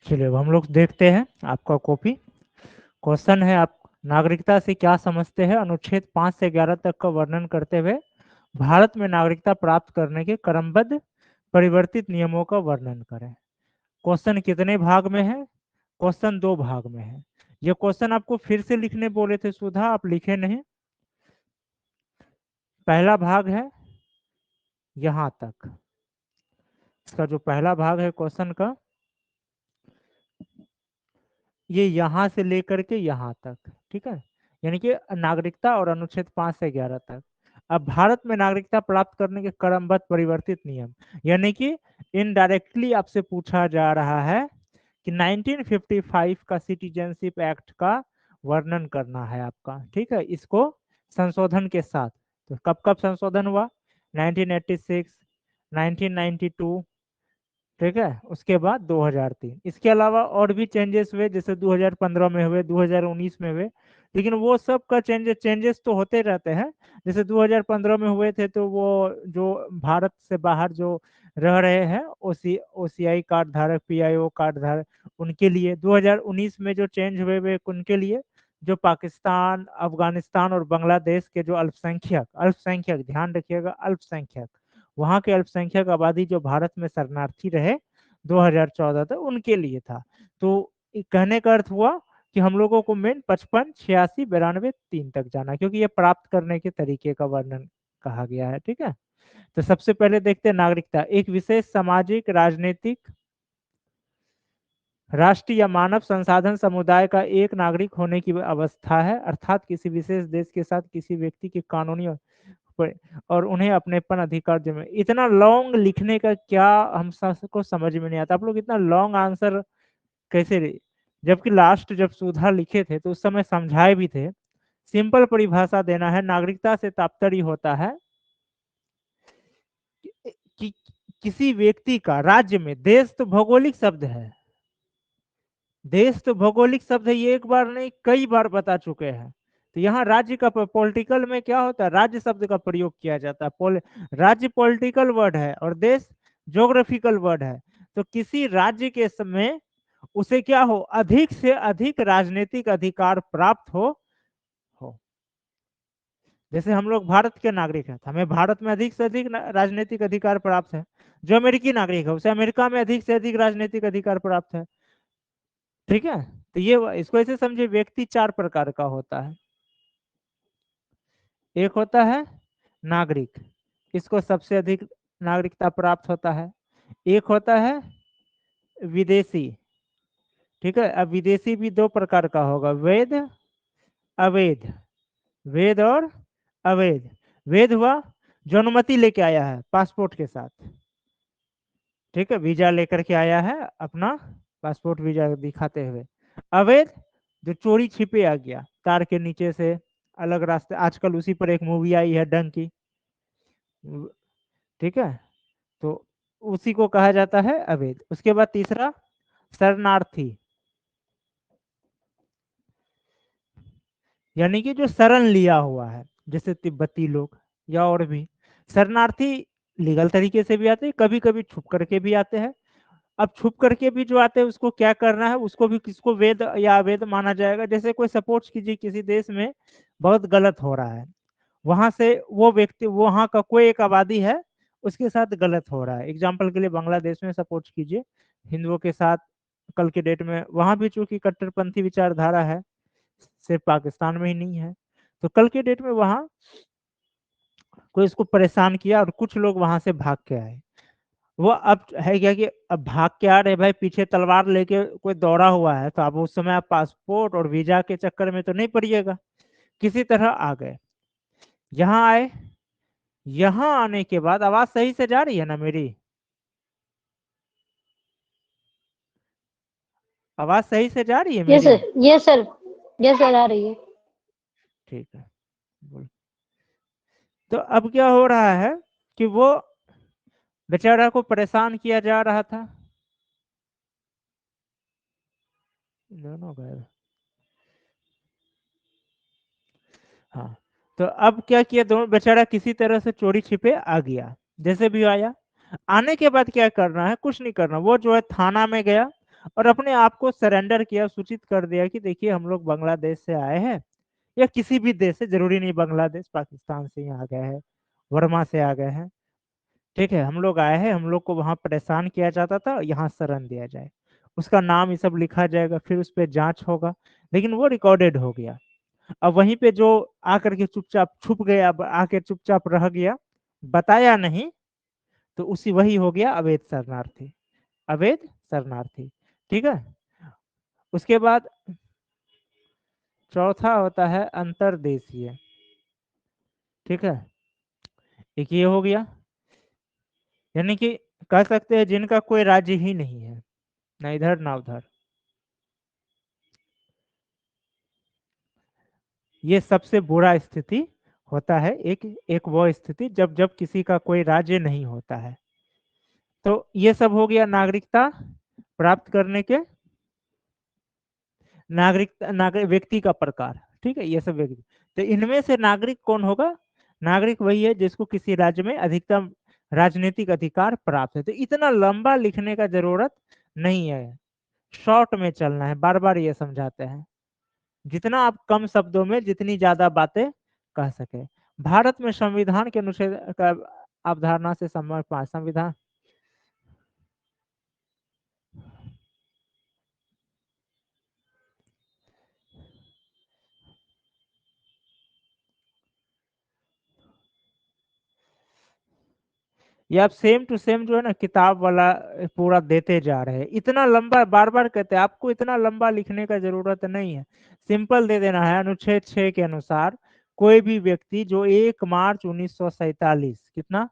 चलिए अब हम लोग देखते हैं आपका कॉपी। क्वेश्चन है, आप नागरिकता से क्या समझते हैं? अनुच्छेद 5 से 11 तक का वर्णन करते हुए भारत में नागरिकता प्राप्त करने के क्रमबद्ध परिवर्तित नियमों का वर्णन करें। क्वेश्चन कितने भाग में है? क्वेश्चन 2 भाग में है। ये क्वेश्चन आपको फिर से लिखने बोले थे सुधा, आप लिखे नहीं। पहला भाग है यहां तक, इसका जो पहला भाग है क्वेश्चन का, ये यहां से लेकर के यहां तक, ठीक है, यानी कि नागरिकता और अनुच्छेद 5 से 11 तक। अब भारत में नागरिकता प्राप्त करने के क्रमबद्ध परिवर्तित नियम, यानी कि इनडायरेक्टली आपसे पूछा जा रहा है कि 1955 का सिटीजनशिप एक्ट का वर्णन करना है आपका, ठीक है, इसको संशोधन के साथ। तो कब कब संशोधन हुआ? 1986, 1992, ठीक है, उसके बाद 2003। इसके अलावा और भी चेंजेस हुए, जैसे 2015 में हुए, 2019 में हुए, लेकिन वो सब का चेंजेस तो होते रहते हैं। जैसे 2015 में हुए थे तो वो जो भारत से बाहर जो रह रहे हैं ओसीआई कार्ड धारक, पीआईओ कार्ड धारक, उनके लिए। 2019 में जो चेंज हुए वे उनके लिए, जो पाकिस्तान, अफगानिस्तान और बांग्लादेश के जो अल्पसंख्यक अल्पसंख्यक ध्यान रखिएगा, अल्पसंख्यक, वहां के अल्पसंख्यक आबादी जो भारत में शरणार्थी रहे 2014 तक, उनके लिए था। तो कहने का अर्थ हुआ कि हम लोगों को मेन 55, 86, 92, 3 तक जाना, क्योंकि ये प्राप्त करने के तरीके का वर्णन कहा गया है, ठीक है। तो सबसे पहले देखते हैं नागरिकता। एक विशेष सामाजिक, राजनीतिक, राष्ट्रीय या मानव संसाधन समुदाय का एक नागरिक होने की अवस्था है, अर्थात किसी विशेष देश के साथ किसी व्यक्ति की कानूनी और उन्हें अपनेपन अधिकार जिम्मे। इतना लॉन्ग लिखने का क्या हम सबको समझ में नहीं आता, आप लोग इतना लॉन्ग आंसर कैसे जबकि लास्ट जब सुधा लिखे थे तो उस समय समझाए भी थे। सिंपल परिभाषा देना है, नागरिकता से तात्पर्य होता है कि किसी व्यक्ति का राज्य में, देश तो भौगोलिक शब्द है, देश तो भौगोलिक शब्द है, ये एक बार नहीं कई बार बता चुके हैं। तो यहाँ राज्य का पॉलिटिकल में क्या होता है, राज्य शब्द का प्रयोग किया जाता है। राज्य पॉलिटिकल वर्ड है और देश ज्योग्राफिकल वर्ड है। तो किसी राज्य के समय उसे क्या हो, अधिक से अधिक राजनीतिक अधिकार प्राप्त हो। जैसे हम लोग भारत के नागरिक हैं, हमें भारत में अधिक से अधिक राजनीतिक अधिकार प्राप्त है। जो अमेरिकी नागरिक है उसे अमेरिका में अधिक से अधिक राजनीतिक अधिकार प्राप्त है, ठीक है। तो ये इसको ऐसे समझिए, व्यक्ति 4 प्रकार का होता है। एक होता है नागरिक, इसको सबसे अधिक नागरिकता प्राप्त होता है। एक होता है विदेशी, ठीक है। अब विदेशी भी 2 प्रकार का होगा, वैध, अवैध। वैध और अवैध। वैध हुआ जो अनुमति लेके आया है पासपोर्ट के साथ, ठीक है, वीजा लेकर के आया है अपना, पासपोर्ट वीजा दिखाते हुए। अवैध जो चोरी छिपे आ गया तार के नीचे से, अलग रास्ते, आजकल उसी पर एक मूवी आई है डंकी, ठीक है। तो उसी को कहा जाता है अवैध। उसके बाद तीसरा शरणार्थी, यानी कि जो शरण लिया हुआ है, जैसे तिब्बती लोग या और भी। शरणार्थी लीगल तरीके से भी आते हैं, कभी कभी छुप करके भी आते हैं। अब छुप करके भी जो आते हैं उसको क्या करना है, उसको भी किसको वैध या अवैध माना जाएगा। जैसे कोई सपोर्ट कीजिए किसी देश में बहुत गलत हो रहा है, वहां से वो व्यक्ति, वहां का कोई एक आबादी है उसके साथ गलत हो रहा है, एग्जाम्पल के लिए बांग्लादेश में सपोर्ट कीजिए हिंदुओं के साथ, कल के डेट में वहां भी चूंकि कट्टरपंथी विचारधारा है, सिर्फ पाकिस्तान में ही नहीं है, तो कल के डेट में वहां कोई इसको परेशान किया और कुछ लोग वहां से भाग के आए। वो अब है क्या कि अब भाग के आ रहे भाई, पीछे तलवार लेके कोई दौड़ा हुआ है, तो अब उस समय आप पासपोर्ट और वीजा के चक्कर में तो नहीं पड़िएगा, किसी तरह आ गए, यहाँ आए। यहाँ आने के बाद आवाज सही से जा रही है ना मेरी? आवाज सही से जा रही है यस मेरी? Sir, yes sir, yes sir, आ रही है। ठीक है, बोल। तो अब क्या हो रहा है कि वो बेचारा को परेशान किया जा रहा था, दोनों गए। हाँ, तो अब क्या किया, दोनों बेचारा किसी तरह से चोरी छिपे आ गया, जैसे भी आया। आने के बाद क्या करना है, कुछ नहीं करना, वो जो है थाना में गया और अपने आप को सरेंडर किया, सूचित कर दिया कि देखिए हम लोग बांग्लादेश से आए हैं, या किसी भी देश से, जरूरी नहीं बांग्लादेश, पाकिस्तान से यहाँ आ गए हैं, वर्मा से आ गए हैं, ठीक है, हम लोग आए हैं, हम लोग को वहां परेशान किया जाता था, यहाँ शरण दिया जाए, उसका नाम ये सब लिखा जाएगा, फिर उस पर जांच होगा। लेकिन वो रिकॉर्डेड हो गया। अब वहीं पे जो आकर के चुपचाप छुप गया, आके चुपचाप रह गया, बताया नहीं, तो उसी वही हो गया अवैध शरणार्थी, अवैध शरणार्थी। ठीक है, उसके बाद चौथा होता है अंतर्देशीय। ठीक है, एक ये हो गया, यानी कि कह सकते हैं जिनका कोई राज्य ही नहीं है, ना इधर ना उधर। ये सबसे बुरा स्थिति होता है, एक एक वो स्थिति जब जब किसी का कोई राज्य नहीं होता है। तो ये सब हो गया नागरिकता प्राप्त करने के, नागरिक व्यक्ति का प्रकार। ठीक है, ये सब व्यक्ति। तो इनमें से नागरिक कौन होगा? नागरिक वही है जिसको किसी राज्य में अधिकतम राजनीतिक अधिकार प्राप्त है। तो इतना लंबा लिखने का जरूरत नहीं है, शॉर्ट में चलना है, बार बार ये समझाते हैं, जितना आप कम शब्दों में जितनी ज्यादा बातें कह सके। भारत में संविधान के अनुच्छेद का अवधारणा से संविधान, ये आप सेम टू सेम जो है ना किताब वाला पूरा देते जा रहे हैं, इतना लंबा बार बार कहते हैं, आपको इतना लंबा लिखने का जरूरत नहीं है, सिंपल दे देना है। अनुच्छेद 6 के अनुसार कोई भी व्यक्ति जो 1 मार्च 1947, कितना,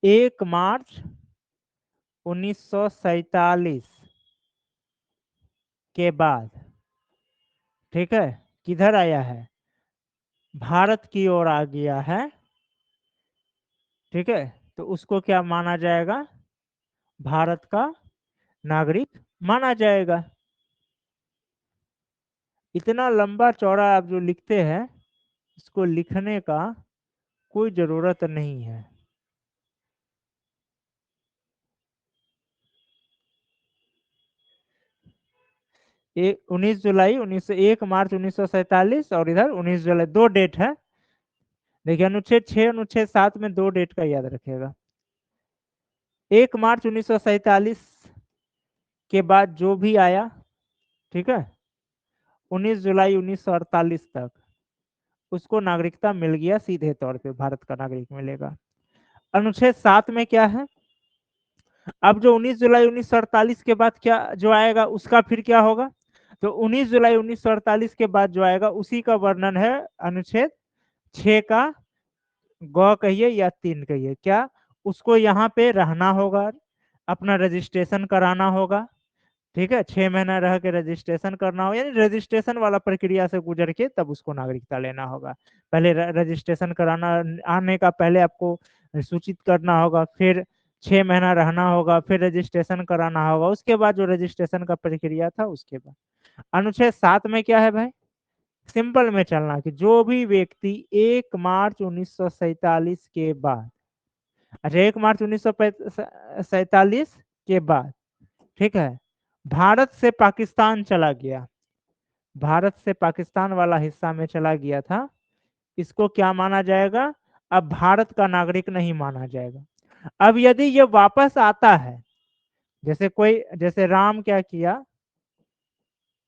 1 मार्च 1947 के बाद, ठीक है, किधर आया है, भारत की ओर आ गया है, ठीक है, तो उसको क्या माना जाएगा, भारत का नागरिक माना जाएगा। इतना लंबा चौड़ा आप जो लिखते हैं, इसको लिखने का कोई जरूरत नहीं है। एक 19 जुलाई 1 मार्च 1947 और इधर 19 जुलाई, दो डेट है। देखिए अनुच्छेद 6 अनुच्छेद 7 में दो डेट का याद रखेगा। 1 मार्च 1947 के बाद जो भी आया, ठीक है, 19 जुलाई 1948 तक उसको नागरिकता मिल गया, सीधे तौर पे भारत का नागरिक मिलेगा। अनुच्छेद 7 में क्या है, अब जो 19 जुलाई 1948 के बाद क्या जो आएगा उसका फिर क्या होगा, तो 19 जुलाई 1948 के बाद जो आएगा उसी का वर्णन है अनुच्छेद 6 का, ग कहिए या 3 कहिए, क्या उसको यहाँ पे रहना होगा, अपना रजिस्ट्रेशन कराना होगा, ठीक है, 6 महीना रह के रजिस्ट्रेशन करना हो, यानी रजिस्ट्रेशन वाला प्रक्रिया से गुजर के तब उसको नागरिकता लेना होगा। पहले रजिस्ट्रेशन कराना, आने का पहले आपको सूचित करना होगा, फिर 6 महीना रहना होगा, फिर रजिस्ट्रेशन कराना होगा, उसके बाद जो रजिस्ट्रेशन का प्रक्रिया था उसके बाद। अनुच्छेद 7 में क्या है भाई, सिंपल में चलना कि जो भी व्यक्ति 1 मार्च 1947 के बाद, अच्छा 1 मार्च 1947 के बाद, ठीक है, भारत से पाकिस्तान चला गया, भारत से पाकिस्तान वाला हिस्सा में चला गया था, इसको क्या माना जाएगा, अब भारत का नागरिक नहीं माना जाएगा। अब यदि ये वापस आता है, जैसे कोई, जैसे राम क्या किया,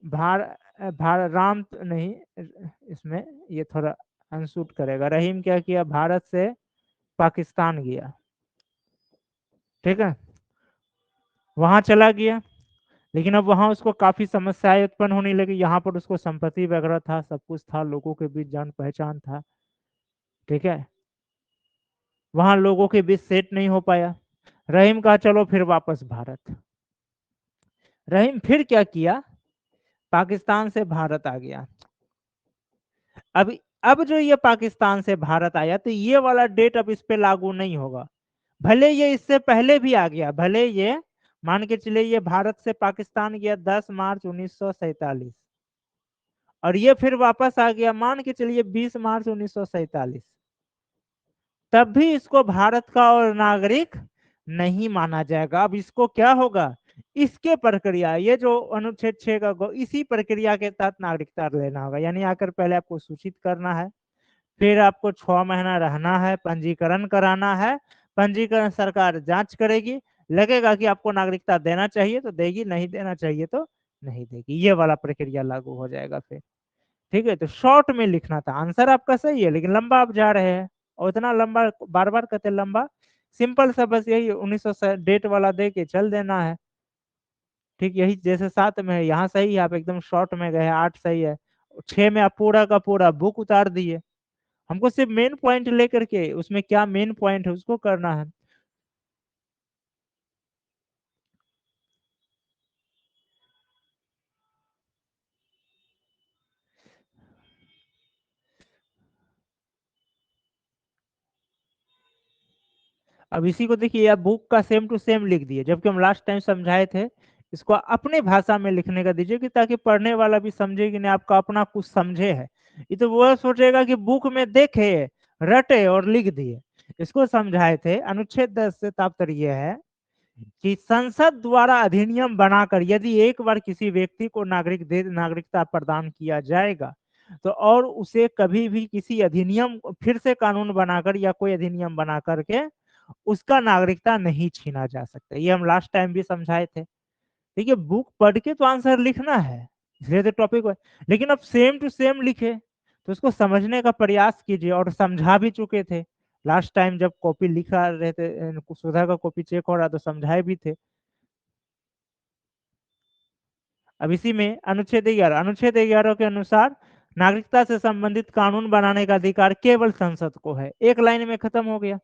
भार भार राम नहीं, इसमें ये थोड़ा अनसूट करेगा, रहीम क्या किया, भारत से पाकिस्तान गया, ठीक है, वहां चला गया, लेकिन अब वहां उसको काफी समस्याएं उत्पन्न होने लगी, यहाँ पर उसको संपत्ति वगैरह था, सब कुछ था, लोगों के बीच जान पहचान था, ठीक है, वहां लोगों के बीच सेट नहीं हो पाया, रहीम कहा चलो फिर वापस भारत, रहीम फिर क्या किया, पाकिस्तान से भारत आ गया। अब अब जो ये पाकिस्तान से भारत आया तो ये वाला डेट अब इस पे लागू नहीं होगा, भले ये इससे पहले भी आ गया, भले ये मान के चले ये भारत से पाकिस्तान गया 10 मार्च 1947 और ये फिर वापस आ गया मान के चलिए 20 मार्च 1947, तब भी इसको भारत का और नागरिक नहीं माना जाएगा। अब इसको क्या होगा, इसके प्रक्रिया, ये जो अनुच्छेद 6 का इसी प्रक्रिया के तहत नागरिकता लेना होगा। यानी आकर पहले आपको सूचित करना है, फिर आपको 6 महीना रहना है, पंजीकरण कराना है। पंजीकरण सरकार जांच करेगी, लगेगा कि आपको नागरिकता देना चाहिए तो देगी, नहीं देना चाहिए तो नहीं देगी। ये वाला प्रक्रिया लागू हो जाएगा फिर। ठीक है, तो शॉर्ट में लिखना था। आंसर आपका सही है, लेकिन लंबा आप जा रहे हैं, और इतना लंबा बार बार कहते लंबा। सिंपल सा बस यही 1900 डेट वाला दे के चल देना है। ठीक, यही जैसे 7 में है, यहाँ सही है, आप एकदम शॉर्ट में गए, 8 सही है। 6 में आप पूरा का पूरा बुक उतार दिए। हमको सिर्फ मेन पॉइंट लेकर के उसमें क्या मेन पॉइंट है उसको करना है। अब इसी को देखिए, आप बुक का सेम टू सेम लिख दिए, जबकि हम लास्ट टाइम समझाए थे। इसको अपने भाषा में लिखने का दीजिए, कि ताकि पढ़ने वाला भी समझे कि नहीं आपका अपना कुछ समझे है। ये तो वो सोचेगा कि बुक में देखे, रटे और लिख दिए। इसको समझाए थे, अनुच्छेद 10 से तात्पर्य है कि संसद द्वारा अधिनियम बनाकर यदि एक बार किसी व्यक्ति को नागरिकता प्रदान किया जाएगा, तो और उसे कभी भी किसी अधिनियम फिर से कानून बनाकर या कोई अधिनियम बना करके उसका नागरिकता नहीं छीना जा सकता। ये हम लास्ट टाइम भी समझाए थे। देखिए, बुक पढ़ के तो आंसर लिखना है, इसलिए तो टॉपिक है। लेकिन अब सेम टू सेम लिखे, तो उसको समझने का प्रयास कीजिए, और समझा भी चुके थे लास्ट टाइम जब कॉपी लिखा रहे थे। सुधा का कॉपी चेक हो रहा तो समझाए भी थे। अब इसी में अनुच्छेद 11 के अनुसार नागरिकता से संबंधित कानून बनाने का अधिकार केवल संसद को है। एक लाइन में खत्म हो गया।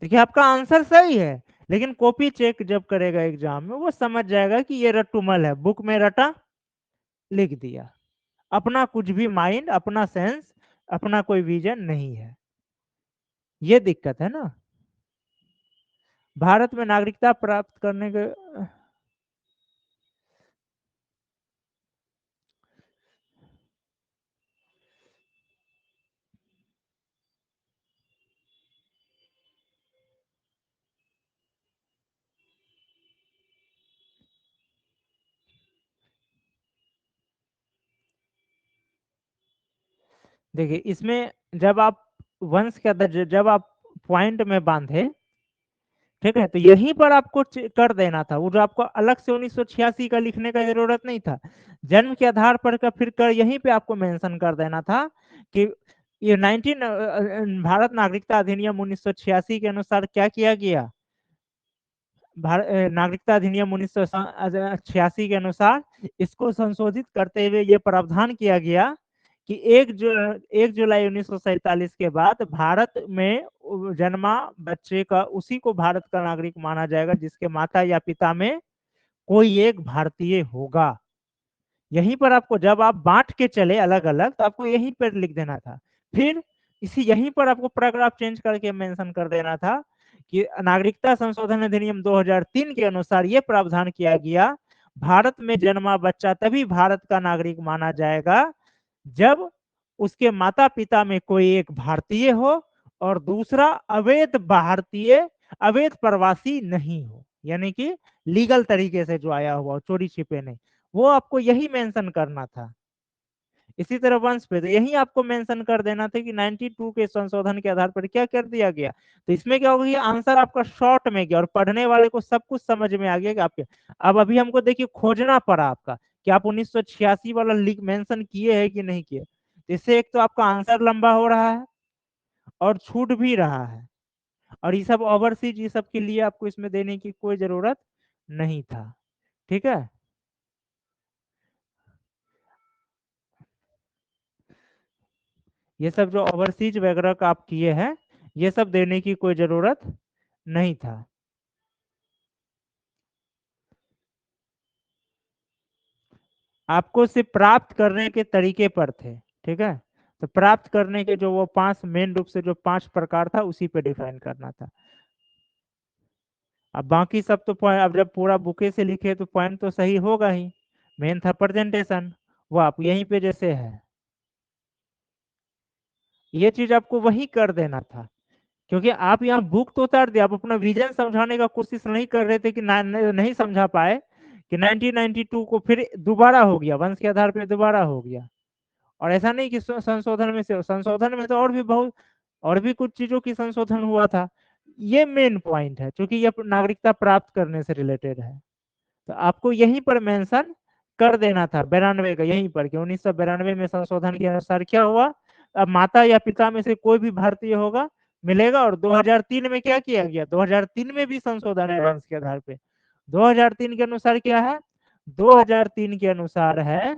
देखिए, आपका आंसर सही है, लेकिन कॉपी चेक जब करेगा एग्जाम में वो समझ जाएगा कि ये रट्टुमल है, बुक में रटा, लिख दिया। अपना कुछ भी माइंड, अपना सेंस, अपना कोई विजन नहीं है। ये दिक्कत है ना। भारत में नागरिकता प्राप्त करने के देखिए, इसमें जब आप वंश के अंदर जब आप पॉइंट में बांधे, ठीक है, तो यहीं पर आपको कर देना था। वो जो आपको अलग से 1986 का लिखने का जरूरत नहीं था। जन्म के आधार पर का फिर कर यहीं पे आपको मेंशन कर देना था कि ये 19 भारत नागरिकता अधिनियम 1986 के अनुसार क्या किया गया। नागरिकता अधिनियम 1986 के अनुसार इसको संशोधित करते हुए ये प्रावधान किया गया कि 1 जुलाई 1947 के बाद भारत में जन्मा बच्चे का उसी को भारत का नागरिक माना जाएगा जिसके माता या पिता में कोई एक भारतीय होगा। यहीं पर आपको जब आप बांट के चले अलग अलग, तो आपको यहीं पर लिख देना था। फिर इसी यहीं पर आपको पैराग्राफ चेंज करके मेंशन कर देना था कि नागरिकता संशोधन अधिनियम 2003 के अनुसार यह प्रावधान किया गया, भारत में जन्मा बच्चा तभी भारत का नागरिक माना जाएगा जब उसके माता पिता में कोई एक भारतीय हो और दूसरा अवैध भारतीय, अवैध प्रवासी नहीं हो, यानी कि लीगल तरीके से जो आया हुआ, चोरी छिपे नहीं। वो आपको यही मेंशन करना था। इसी तरह वंश पे तो यही आपको मेंशन कर देना था कि 92 के संशोधन के आधार पर क्या कर दिया गया। तो इसमें क्या होगा, ये आंसर आपका शॉर्ट में गया और पढ़ने वाले को सब कुछ समझ में आ गया कि आपके। अब अभी हमको देखिए खोजना पड़ा आपका कि आप 1986 वाला लिख मेंशन किए हैं कि नहीं किए। तो इससे एक तो आपका आंसर लंबा हो रहा है और छूट भी रहा है, और ये सब ओवरसीज, ये सब के लिए आपको इसमें देने की कोई जरूरत नहीं था। ठीक है, ये सब जो ओवरसीज वगैरह का आप किए हैं, ये सब देने की कोई जरूरत नहीं था। आपको सिर्फ प्राप्त करने के तरीके पर थे। ठीक है, तो प्राप्त करने के जो वो 5 मेन रूप से जो 5 प्रकार था उसी पे डिफाइन करना था। अब बाकी सब तो पॉइंट, अब जब पूरा बुके से लिखे तो पॉइंट तो सही होगा ही। मेन था प्रेजेंटेशन, वो आप यहीं पे जैसे है, ये चीज आपको वही कर देना था। क्योंकि आप यहाँ बुक तो उतार दिए, आप अपना विजन समझाने का कोशिश नहीं कर रहे थे कि नहीं समझा पाए कि 1992 को फिर दोबारा हो गया, वंश के आधार पे दोबारा हो गया। और ऐसा नहीं कि संशोधन में तो और भी बहुत और भी कुछ चीजों की संशोधन हुआ था। ये मेन पॉइंट है, क्योंकि ये नागरिकता प्राप्त करने से रिलेटेड है। तो आपको यहीं पर मेंशन कर देना था 92 का, यहीं पर कि 1992 में संशोधन के अनुसार क्या हुआ, अब माता या पिता में से कोई भी भारतीय होगा मिलेगा। और 2003 में क्या किया गया, 2003 में भी संशोधन है वंश के आधार पे। 2003 के अनुसार क्या है, 2003 के अनुसार है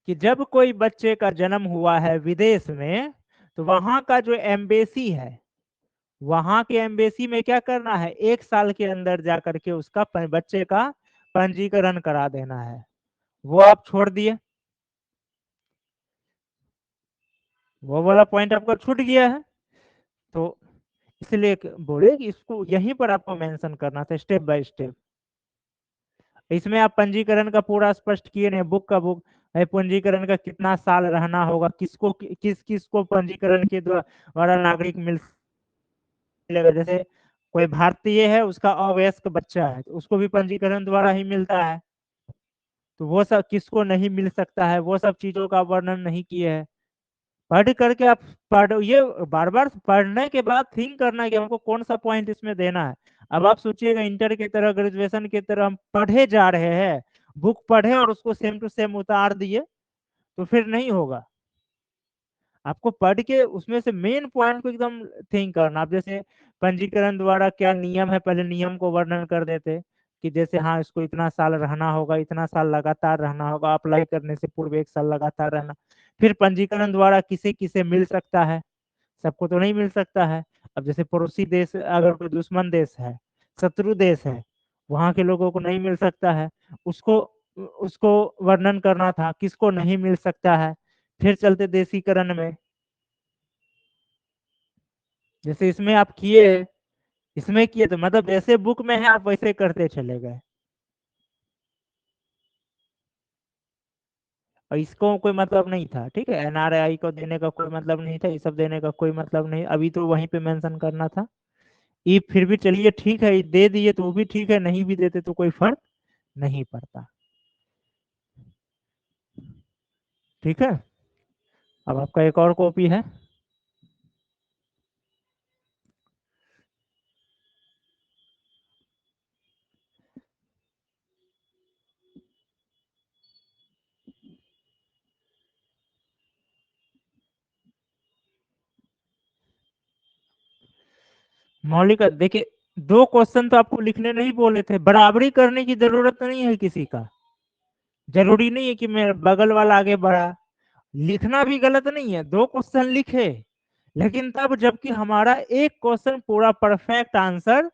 कि जब कोई बच्चे का जन्म हुआ है विदेश में, तो वहां का जो एम्बेसी है, वहां के एम्बेसी में क्या करना है, 1 साल के अंदर जाकर के उसका बच्चे का पंजीकरण करा देना है। वो आप छोड़ दिए, वो वाला पॉइंट आपका छूट गया है। तो इसलिए बोले कि इसको यहीं पर आपको मेंशन करना था स्टेप बाय स्टेप। इसमें आप पंजीकरण का पूरा स्पष्ट किए नहीं, बुक का बुक है, पंजीकरण का कितना साल रहना होगा, किसको किस किस को पंजीकरण के द्वारा नागरिक मिलेगा। जैसे कोई भारतीय है, उसका अवयस्क बच्चा है, तो उसको भी पंजीकरण द्वारा ही मिलता है। तो वो सब किसको नहीं मिल सकता है, वो सब चीजों का वर्णन नहीं किए हैं। पढ़ करके आप पढ़, ये बार बार पढ़ने के बाद थिंक करना है कि हमको कौन सा पॉइंट इसमें देना है। अब आप सोचिएगा इंटर की तरह, ग्रेजुएशन की तरह हम पढ़े जा रहे हैं, बुक पढ़े और उसको सेम टू सेम उतार दिए, तो फिर नहीं होगा। आपको पढ़ के उसमें से मेन पॉइंट को एकदम थिंक करना। आप जैसे पंजीकरण द्वारा क्या नियम है, पहले नियम को वर्णन कर देते कि जैसे हाँ इसको इतना साल रहना होगा, इतना साल लगातार रहना होगा, अप्लाई करने से पूर्व 1 साल लगातार रहना। फिर पंजीकरण द्वारा किसे किसे मिल सकता है, सबको तो नहीं मिल सकता है। अब जैसे पड़ोसी देश, अगर कोई दुश्मन देश है, शत्रु देश है, वहां के लोगों को नहीं मिल सकता है, उसको उसको वर्णन करना था किसको नहीं मिल सकता है। फिर चलते देशीकरण में, जैसे इसमें आप किए, इसमें किए तो मतलब जैसे बुक में है आप वैसे करते चले गए, और इसको कोई मतलब नहीं था। ठीक है, एनआरआई को देने का कोई मतलब नहीं था, ये सब देने का कोई मतलब नहीं, अभी तो वहीं पे मेंशन करना था। ये फिर भी चलिए ठीक है, ये दे दिए तो वो भी ठीक है, नहीं भी देते तो कोई फर्क नहीं पड़ता। ठीक है, अब आपका एक और कॉपी है। मौलिक देखिए, 2 क्वेश्चन तो आपको लिखने नहीं बोले थे, बराबरी करने की जरूरत नहीं है किसी का। जरूरी नहीं है कि मेरा बगल वाला आगे बढ़ा, लिखना भी गलत नहीं है, 2 क्वेश्चन लिखे, लेकिन तब जबकि हमारा एक क्वेश्चन पूरा परफेक्ट आंसर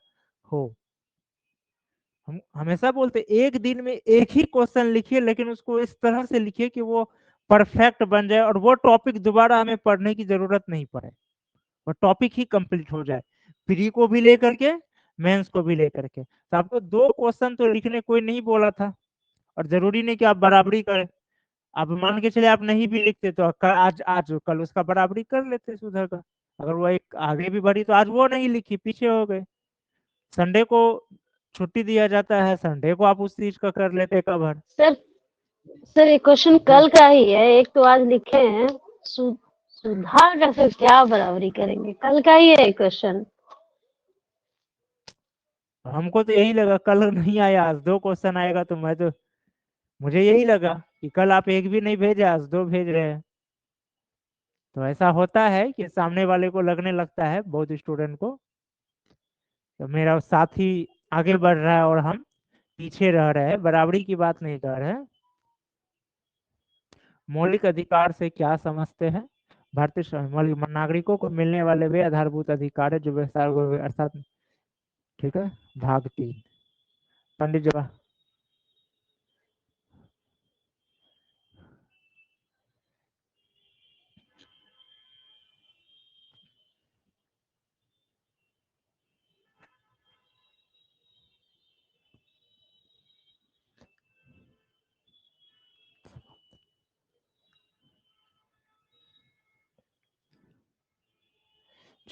हो। हम हमेशा बोलते एक दिन में एक ही क्वेश्चन लिखिए, लेकिन उसको इस तरह से लिखिए कि वो परफेक्ट बन जाए और वो टॉपिक दोबारा हमें पढ़ने की जरूरत नहीं पड़े, वो टॉपिक ही कंप्लीट हो जाए, प्री को भी लेकर के मेंस को भी लेकर के। तो आपको 2 क्वेश्चन तो लिखने कोई नहीं बोला था, और जरूरी नहीं कि आप बराबरी करें। अब मान के चले आप नहीं भी लिखते तो आज आज कल उसका बराबरी कर लेते सुधर का। अगर वो एक आगे भी बढ़ी तो आज वो नहीं लिखी, पीछे हो गए। संडे को छुट्टी दिया जाता है, संडे को आप उस चीज का कर लेते कवर। सर सर ये क्वेश्चन जी, कल का ही है, एक तो आज लिखे हैं। सुधार कर फिर क्या बराबरी करेंगे, कल का ही है क्वेश्चन। हमको तो यही लगा कल नहीं आया, आज 2 क्वेश्चन आएगा, तो मैं तो मुझे यही लगा कि कल आप एक भी नहीं भेजे, आज 2 भेज रहे हैं। तो ऐसा होता है कि सामने वाले को लगने लगता है, बहुत स्टूडेंट को, तो मेरा साथी आगे बढ़ रहा है और हम पीछे रह रहे हैं, बराबरी की बात नहीं कर रहे हैं। मौलिक अधिकार से क्या समझते हैं, भारतीय मौलिक नागरिकों को मिलने वाले वे आधारभूत अधिकार है जो विस्तार अर्थात। ठीक है, भाग 3, पंडित जवाहर।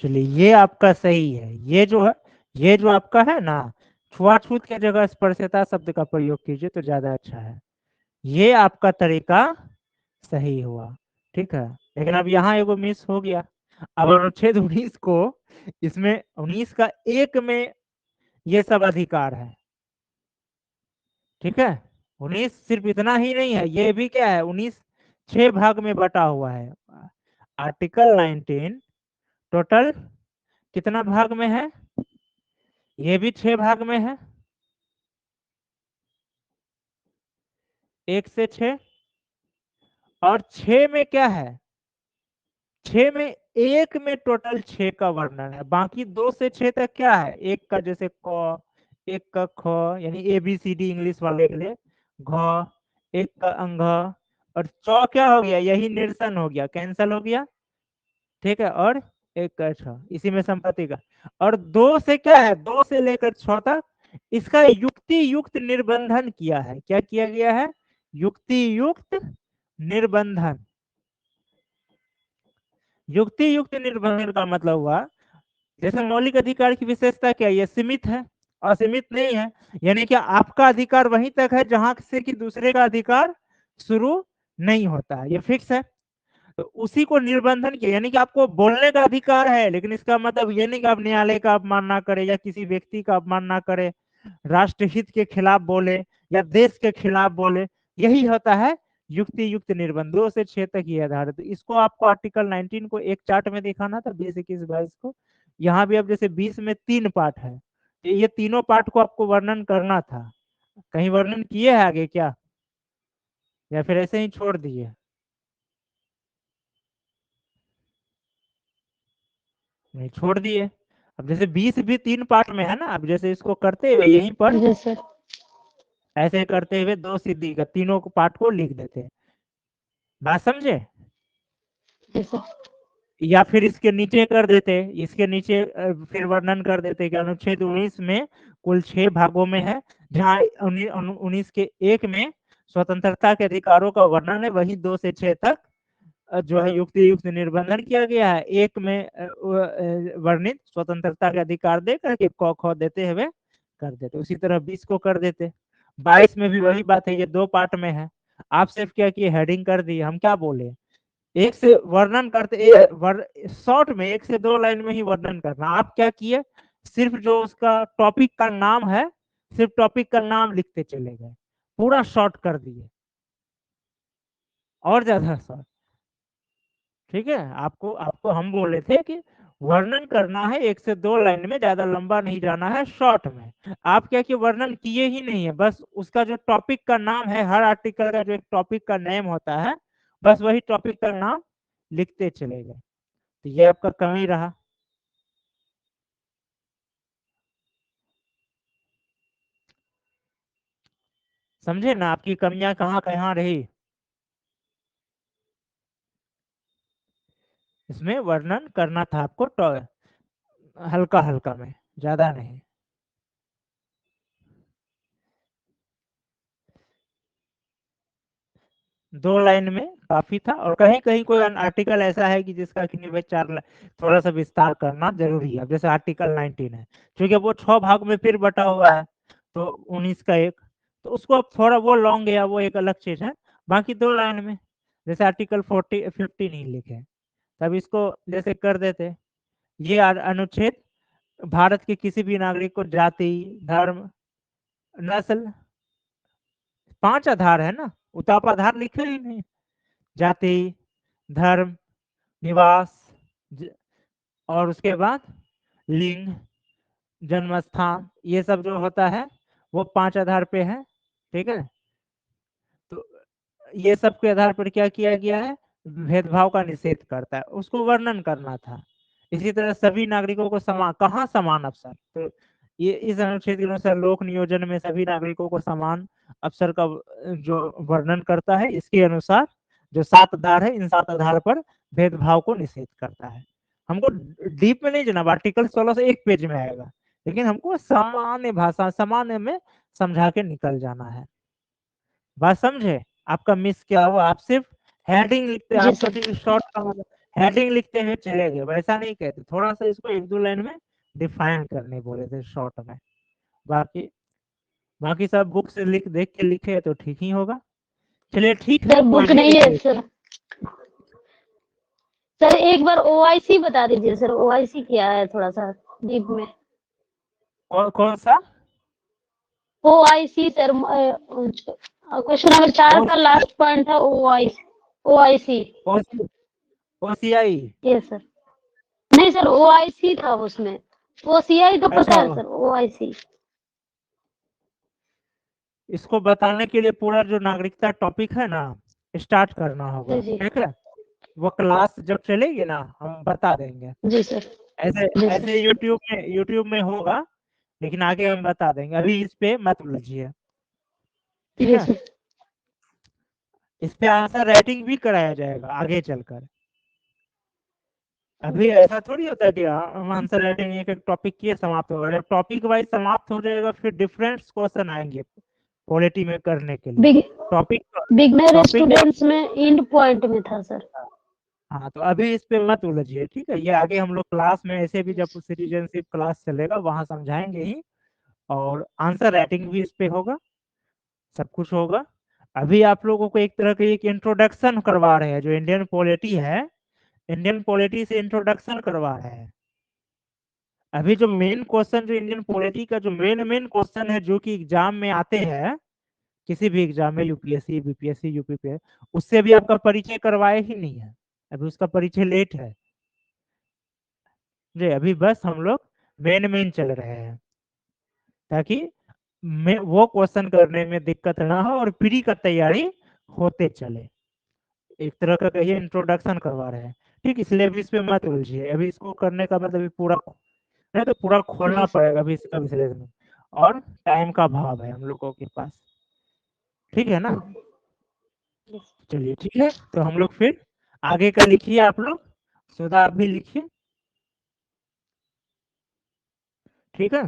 चलिए ये आपका सही है। ये जो है, ये जो आपका है ना, छुआछूत के जगह स्पर्शता शब्द का प्रयोग कीजिए तो ज्यादा अच्छा है। ये आपका तरीका सही हुआ, ठीक है। लेकिन अब यहाँ एगो मिस हो गया। अब अनुच्छेद 19 को, इसमें 19 का एक में ये सब अधिकार है, ठीक है। 19 सिर्फ इतना ही नहीं है, ये भी क्या है, 19 6 भाग में बटा हुआ है। आर्टिकल 19 टोटल कितना भाग में है, ये भी 6 भाग में है, 1 से 6। और 6 में क्या है, 6 में एक में टोटल 6 का वर्णन है, बाकी 2 से 6 तक क्या है, एक का जैसे क, एक का ख, यानी A B C D English वाले के लिए, घ, एक का अंग, और चौ क्या हो गया, यही निरसन हो गया, कैंसल हो गया, ठीक है। और एक का छ, इसी में संपत्ति का। और 2 से क्या है, 2 से लेकर 6 तक इसका युक्ति युक्त निर्बंधन किया है। क्या किया गया है, युक्ति युक्त निर्बंधन। युक्ति युक्त निर्बंधन का मतलब हुआ, जैसे मौलिक अधिकार की विशेषता क्या है, ये सीमित है, असीमित नहीं है। यानी कि आपका अधिकार वहीं तक है जहां से कि दूसरे का अधिकार शुरू नहीं होता है, ये फिक्स है। तो उसी को निर्बंधन किया, यानी कि आपको बोलने का अधिकार है, लेकिन इसका मतलब ये नहीं कि आप न्यायालय का अपमान ना करें या किसी व्यक्ति का अपमान ना करें, राष्ट्रहित के खिलाफ बोले या देश के खिलाफ बोले, यही होता है युक्ति युक्त निर्बंध। 2 से 6 तक ये आधारित। इसको आपको आर्टिकल 19 को एक चार्ट में दिखाना था, 20, 21, 22 को। यहाँ भी अब जैसे 20 में 3 पार्ट है, ये तीनों पार्ट को आपको वर्णन करना था। कहीं वर्णन किए है आगे क्या, या फिर ऐसे ही छोड़ दिए। नहीं, छोड़ दिए। अब जैसे 20 भी 3 पार्ट में है ना, अब जैसे इसको करते हुए यहीं पर जी सर। ऐसे करते हुए 2 सिद्धि का तीनों को पार्ट को लिख देते। बात समझे। जी सर। या फिर इसके नीचे कर देते, इसके नीचे फिर वर्णन कर देते कि अनुच्छेद 19 में कुल 6 भागों में है, जहाँ 19 के 1 में स्वतंत्रता के अधिकारों का वर्णन है, वही 2 से 6 तक जो है युक्ति युक्त निर्बंधन किया गया है। एक में वर्णित स्वतंत्रता के अधिकार दे करके क ख देते हुए कर देते, उसी तरह 20 को कर देते। 22 में भी वही बात है, ये 2 पार्ट में है। आप सिर्फ क्या किए, हेडिंग कर दी। हम क्या बोले, एक से वर्णन करते, शॉर्ट में 1 से 2 लाइन में ही वर्णन करना। आप क्या किए, सिर्फ जो उसका टॉपिक का नाम है, सिर्फ टॉपिक का नाम लिखते चले गए, पूरा शॉर्ट कर दिए, और ज्यादा शॉर्ट, ठीक है। आपको आपको हम बोले थे कि वर्णन करना है 1 से 2 लाइन में, ज्यादा लंबा नहीं जाना है, शॉर्ट में। आप क्या कि वर्णन किए ही नहीं है, बस उसका जो टॉपिक का नाम है, हर आर्टिकल का जो एक टॉपिक का नेम होता है, बस वही टॉपिक का नाम लिखते चले गए। तो ये आपका कमी रहा। समझे ना, आपकी कमियां कहाँ कहाँ रही। इसमें वर्णन करना था आपको, हल्का हल्का में, ज्यादा नहीं। 2 लाइन में काफी था। और कहीं कहीं कोई आर्टिकल ऐसा है कि जिसका कि नहीं भाई 4 थोड़ा सा विस्तार करना जरूरी है। अब जैसे आर्टिकल 19 है, क्योंकि वो 6 भाग में फिर बटा हुआ है, तो 19 का एक, तो उसको अब थोड़ा वो लॉन्ग गया, वो एक अलग चीज है। बाकी 2 लाइन में, जैसे आर्टिकल 50 नहीं लिखे, तब इसको जैसे कर देते। ये अनुच्छेद भारत के किसी भी नागरिक को जाति, धर्म, नस्ल, 5 आधार है ना, उताप आधार लिखे ही नहीं। जाति, धर्म, निवास, और उसके बाद लिंग, जन्म स्थान, ये सब जो होता है वो 5 आधार पे है, ठीक है। तो ये सब के आधार पर क्या किया गया है, भेदभाव का निषेध करता है, उसको वर्णन करना था। इसी तरह सभी नागरिकों को समान, कहाँ समान अवसर, तो ये इस अनुच्छेद के अनुसार लोक नियोजन में सभी नागरिकों को समान अवसर का जो वर्णन करता है, इसके अनुसार जो 7 आधार है, इन 7 आधार पर भेदभाव को निषेध करता है। हमको डीप में नहीं जाना, आर्टिकल 16 से 1 पेज में आएगा, लेकिन हमको सामान्य भाषा, सामान्य में समझा के निकल जाना है। बात समझे। आपका मिस क्या हुआ, आप सिर्फ हेडिंग लिखते, जी आप सर। सोचिए शॉर्ट का मतलब हेडिंग लिखते हैं चलेगा, वैसा नहीं कहते, थोड़ा सा इसको 1-2 लाइन में डिफाइन करने बोले थे शॉर्ट में। बाकी बाकी सब बुक से देख के लिखे तो ठीक ही होगा। चलिए ठीक है, सर कोई बुक नहीं नहीं लिख है ले। सर। सर एक बार OIC बता दीजिए सर, OIC क्या है थोड़ा सा डीप में। कौन सा? OIC सर, क्वेश्चन नंबर 4 का लास्ट पॉइंट है OIC। OCI। ये सर नहीं सर, OIC था उसमें, OCI तो पता अच्छा, है सर, OIC। इसको बताने के लिए पूरा जो नागरिकता टॉपिक है ना स्टार्ट करना होगा, जी ठीक है? वो क्लास जब चलेगी ना हम बता देंगे। जी सर। ऐसे जी ऐसे सर। यूट्यूब में होगा, लेकिन आगे हम बता देंगे, अभी इस पे मत उलझिए, ठीक जी है? सर। इस पे आंसर राइटिंग भी कराया जाएगा आगे चलकर। अभी ऐसा थोड़ी होता है कि हम आंसर राइटिंग एक एक टॉपिक किए समाप्त हो गया, टॉपिक वाइज समाप्त हो जाएगा, फिर डिफरेंट क्वेश्चन आएंगे पॉलिटी में करने के लिए। टॉपिक बिगनर टॉपिक स्टूडेंट्स में एंड पॉइंट में था सर। हाँ, तो अभी इस पे मत उलझिए, ठीक है? ये आगे हम लोग क्लास में ऐसे भी जब सिटीजनशिप क्लास चलेगा वहां समझाएंगे ही, और आंसर राइटिंग भी इस पे होगा, सब कुछ होगा। अभी आप लोगों को एक तरह की एक इंट्रोडक्शन करवा रहे हैं, जो इंडियन पॉलिटी है, इंडियन पॉलिटी से इंट्रोडक्शन करवा रहे हैं। अभी जो मेन क्वेश्चन, जो इंडियन पॉलिटी का जो मेन क्वेश्चन है, जो कि एग्जाम में आते हैं, किसी भी एग्जाम में, यूपीएससी, बीपीएससी, यूपीपीएससी, उससे भी आपका परिचय करवाए ही नहीं है, अभी उसका परिचय लेट है जी। अभी बस हम लोग मेन चल रहे हैं, ताकि वो क्वेश्चन करने में दिक्कत ना हो और प्री का तैयारी होते चले। एक तरह का कहिए इंट्रोडक्शन करवा रहे हैं, ठीक? इसलिए अभी इस पे मत उलझिए, अभी इसको करने का मतलब अभी पूरा नहीं, तो पूरा खोलना पड़ेगा अभी इसका विश्लेषण, और टाइम का अभाव है हम लोगों के पास, ठीक है ना? चलिए ठीक है, तो हम लोग फिर आगे का लिखिए, आप लोग सुधा आप भी लिखिए, ठीक है?